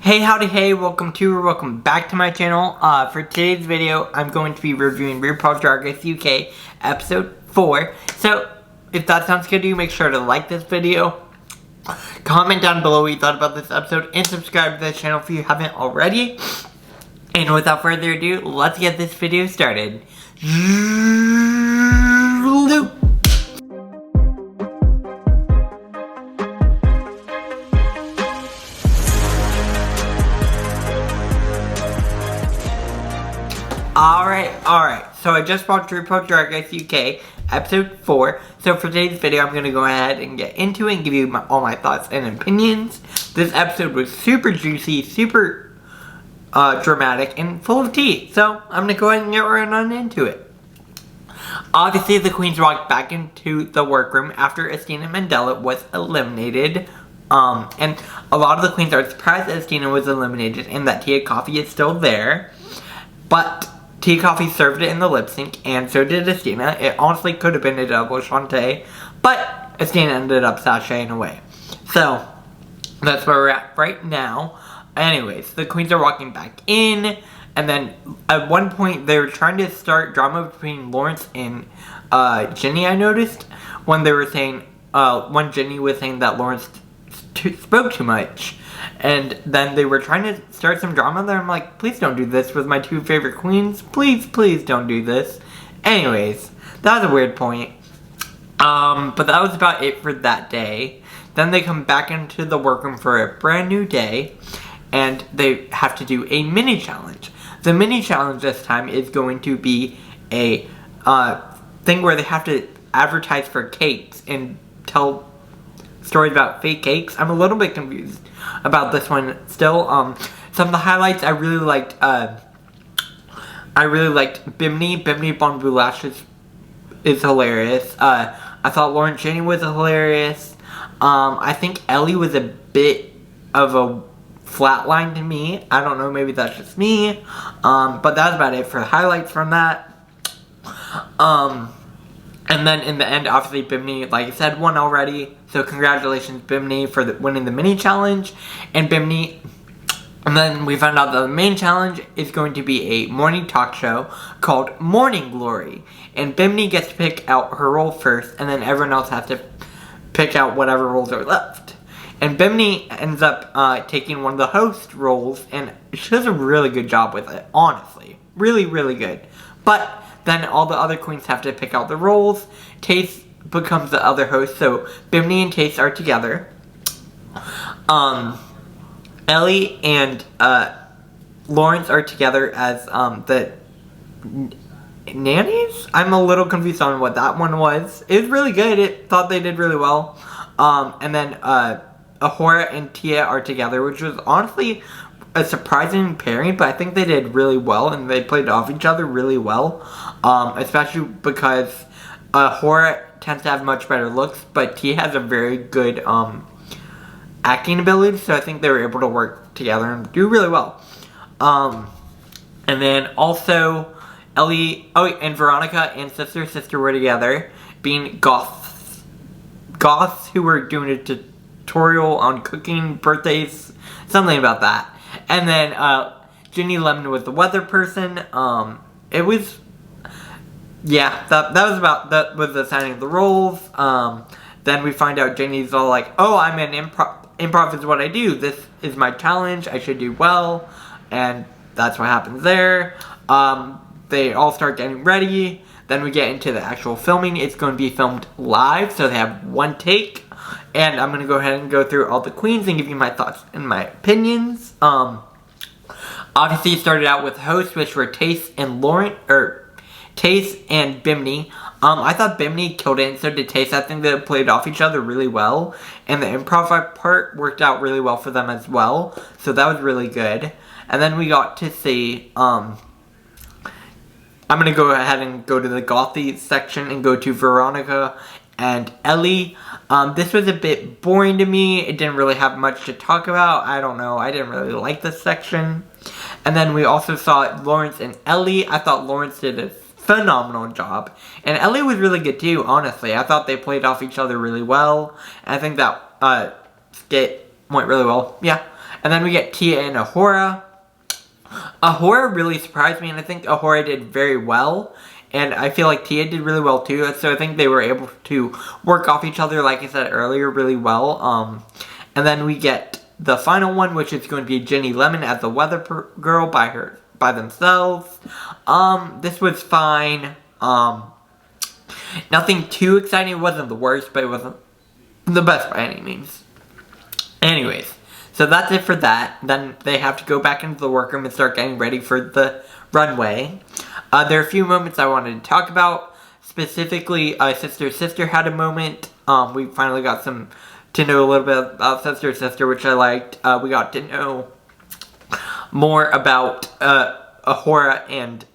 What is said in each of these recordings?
Hey, howdy, hey, welcome back to my channel. For today's video, I'm going to be reviewing RuPaul's Drag Race UK episode 4. So, if that sounds good to you, make sure to like this video, comment down below what you thought about this episode, and subscribe to the channel if you haven't already. And without further ado, let's get this video started. Alright, so I just watched RuPaul's Drag Race UK, episode 4, so for today's video I'm going to go ahead and get into it and give you all my thoughts and opinions. This episode was super juicy, super dramatic, and full of tea, so I'm going to go ahead and get right on into it. Obviously, the queens walked back into the workroom after Estina Mandela was eliminated, and a lot of the queens are surprised that Estina was eliminated and that Tia Coffee is still there, but Tia Coffee served it in the lip sync, and so did Estina. It honestly could have been a double Shantae, but Estina ended up sashaying away. So, that's where we're at right now. Anyways, the queens are walking back in, and then at one point they were trying to start drama between Lawrence and Jenny, I noticed, when they were saying, when Jenny was saying that Lawrence spoke too much. And then they were trying to start some drama there. I'm like, please don't do this with my two favorite queens. Please, please don't do this. Anyways, that was a weird point. But that was about it for that day. Then they come back into the workroom for a brand new day. And they have to do a mini challenge. The mini challenge this time is going to be a thing where they have to advertise for cakes and tell stories about fake cakes. I'm a little bit confused about this one still. Some of the highlights I really liked Bimini. Bimini Bon Boulash is hilarious. I thought Lauren Chaney was hilarious. I think Ellie was a bit of a flatline to me. I don't know, maybe that's just me. But that's about it for the highlights from that. And then in the end, obviously, Bimini, like I said, won already. So congratulations, Bimini, for winning the mini challenge. And Bimini, and then we found out that the main challenge is going to be a morning talk show called Morning Glory. And Bimini gets to pick out her role first, and then everyone else has to pick out whatever roles are left. And Bimini ends up taking one of the host roles, and she does a really good job with it, honestly. Really, really good. But then all the other queens have to pick out the roles. Taste becomes the other host, so Bimini and Taste are together. Ellie and Lawrence are together as the nannies? I'm a little confused on what that one was. It was really good. It thought they did really well. And then Ahura and Tia are together, which was honestly a surprising pairing, but I think they did really well and they played off each other really well. Especially because Ahura tends to have much better looks, but Tia has a very good acting ability, so I think they were able to work together and do really well. And then also Ellie, and Veronica and Sister were together, being goths who were doing a tutorial on cooking, birthdays, something about that. And then Ginny Lemon was the weather person. It was, yeah, that was the signing of the roles. Then we find out Ginny's all like, oh, I'm an improv is what I do. This is my challenge. I should do well. And that's what happens there. They all start getting ready. Then we get into the actual filming. It's going to be filmed live, so they have one take. And I'm going to go ahead and go through all the queens and give you my thoughts and my opinions. Obviously, it started out with hosts, which were Taste and Taste and Bimini. I thought Bimini killed it, and so did Taste. I think they played off each other really well. And the improv part worked out really well for them as well. So that was really good. And then we got to see, I'm going to go ahead and go to the gothy section and go to Veronica and Ellie. This was a bit boring to me. It didn't really have much to talk about. I don't know. I didn't really like this section. And then we also saw Lawrence and Ellie. I thought Lawrence did a phenomenal job. And Ellie was really good too, honestly. I thought they played off each other really well. And I think that skit went really well. Yeah. And then we get Tia and Ahura. Ahura really surprised me, and I think Ahura did very well. And I feel like Tia did really well too, so I think they were able to work off each other, like I said earlier, really well. And then we get the final one, which is going to be Ginny Lemon as the weather girl by themselves. This was fine. Nothing too exciting. It wasn't the worst, but it wasn't the best by any means. Anyways, so that's it for that. Then they have to go back into the workroom and start getting ready for the runway. There are a few moments I wanted to talk about. Specifically, Sister had a moment. We finally got to know a little bit about Sister, which I liked. We got to know more about Ahura and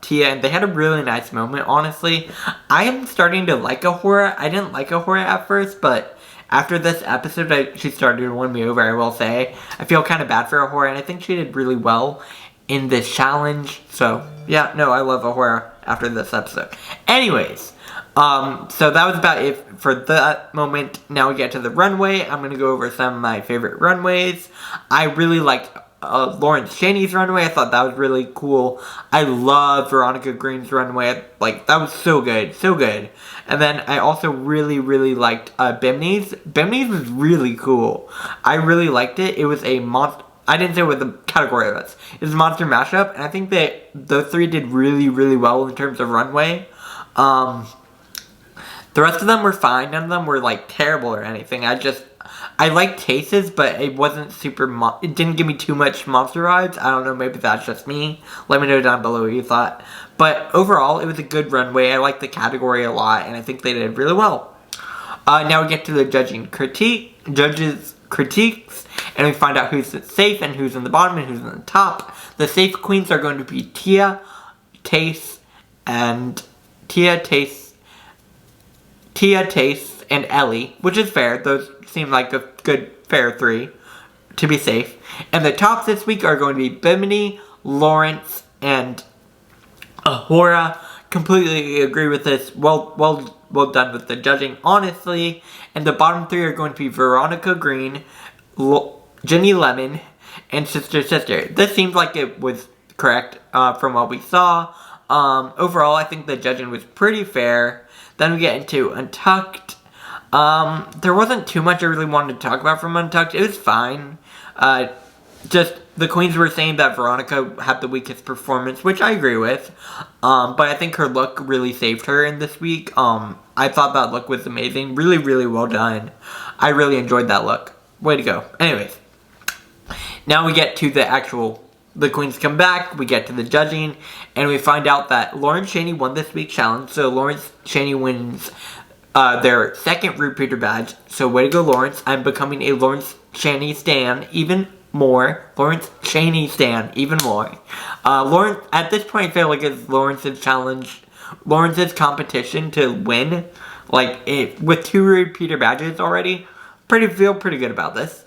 Tia, and they had a really nice moment, honestly. I am starting to like Ahura. I didn't like Ahura at first, but after this episode, she started to win me over, I will say. I feel kind of bad for Ahura, and I think she did really well in this challenge. So, yeah, no, I love Ahura after this episode. Anyways, so that was about it for that moment. Now we get to the runway. I'm going to go over some of my favorite runways. I really liked Lawrence Chaney's runway. I thought that was really cool. I love Veronica Green's runway. Like, that was so good. So good. And then I also really, really liked Bimini's. Bimini's was really cool. I really liked it. It was a monster. I didn't say what the category was. It was a monster mashup. And I think that those three did really, really well in terms of runway. The rest of them were fine. None of them were, like, terrible or anything. I liked Chase's, but it wasn't super, it didn't give me too much monster vibes. I don't know, maybe that's just me. Let me know down below what you thought. But overall, it was a good runway. I liked the category a lot, and I think they did really well. Now we get to the judges' critiques, and we find out who's safe and who's in the bottom and who's in the top. The safe queens are going to be Tia, Tace, and Ellie, which is fair. Those seem like a good, fair three to be safe. And the tops this week are going to be Bimini, Lawrence, and Ahura. Completely agree with this. Well done with the judging, honestly. And the bottom three are going to be Veronica Green, Ginny Lemon, and Sister. This seems like it was correct from what we saw. Overall, I think the judging was pretty fair. Then we get into Untucked. There wasn't too much I really wanted to talk about from Untucked. It was fine. Just the queens were saying that Veronica had the weakest performance, which I agree with. But I think her look really saved her in this week. I thought that look was amazing. Really, really well done. I really enjoyed that look. Way to go. Anyways. Now we get to the queens come back, we get to the judging, and we find out that Lawrence Chaney won this week's challenge. So Lawrence Chaney wins their second repeater badge. So way to go, Lawrence. I'm becoming a Lawrence Chaney stan even more. Lawrence Chaney stan even more. Lawrence, at this point, I feel like it's Lawrence's challenge, Lawrence's competition to win. Like, with 2 repeater badges already, feel pretty good about this.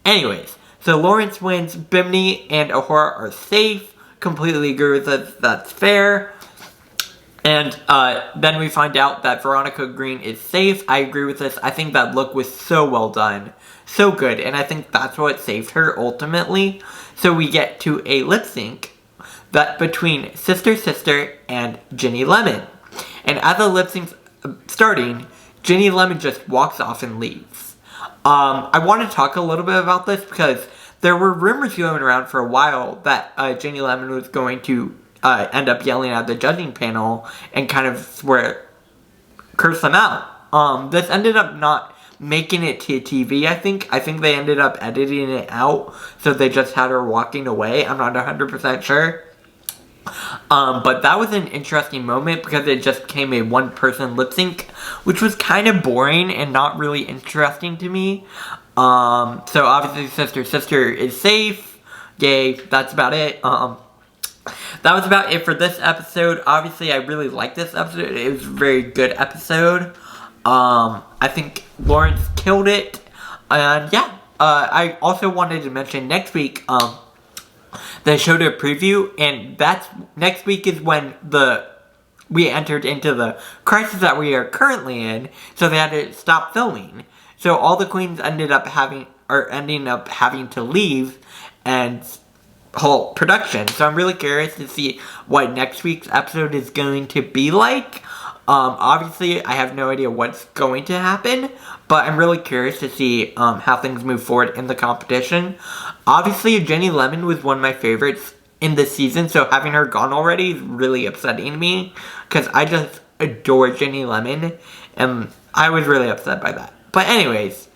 Anyways, so Lawrence wins. Bimini and Ahura are safe. Completely agree with that. That's fair. And then we find out that Veronica Green is safe. I agree with this. I think that look was so well done. So good. And I think that's what saved her ultimately. So we get to a lip sync that between Sister and Ginny Lemon. And as the lip sync starting, Ginny Lemon just walks off and leaves. I want to talk a little bit about this because there were rumors going around for a while that Ginny Lemon was going to end up yelling at the judging panel and kind of curse them out. This ended up not making it to TV, I think. I think they ended up editing it out, so they just had her walking away. I'm not 100% sure. But that was an interesting moment because it just became a one-person lip sync, which was kind of boring and not really interesting to me. So obviously Sister is safe. Yay, that's about it. That was about it for this episode. Obviously, I really liked this episode. It was a very good episode. I think Lawrence killed it. And yeah, I also wanted to mention next week, they showed a preview, and next week is when we entered into the crisis that we are currently in, so they had to stop filming. So all the queens ended up having, are ending up having to leave and whole production. So I'm really curious to see what next week's episode is going to be like. Obviously, I have no idea what's going to happen, but I'm really curious to see how things move forward in the competition. Obviously, Jenny Lemon was one of my favorites in this season, so having her gone already is really upsetting to me, because I just adore Jenny Lemon, and I was really upset by that. But anyways,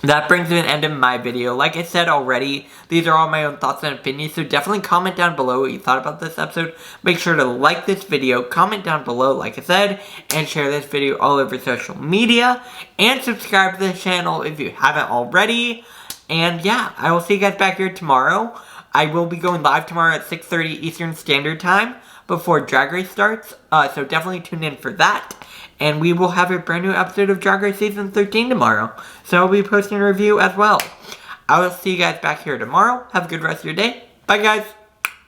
that brings to an end of my video. Like I said already, these are all my own thoughts and opinions, so definitely comment down below what you thought about this episode. Make sure to like this video, comment down below, like I said, and share this video all over social media, and subscribe to the channel if you haven't already. And yeah, I will see you guys back here tomorrow. I will be going live tomorrow at 6:30 Eastern Standard Time before Drag Race starts, so definitely tune in for that. And we will have a brand new episode of Drag Race Season 13 tomorrow. So I'll be posting a review as well. I will see you guys back here tomorrow. Have a good rest of your day. Bye, guys.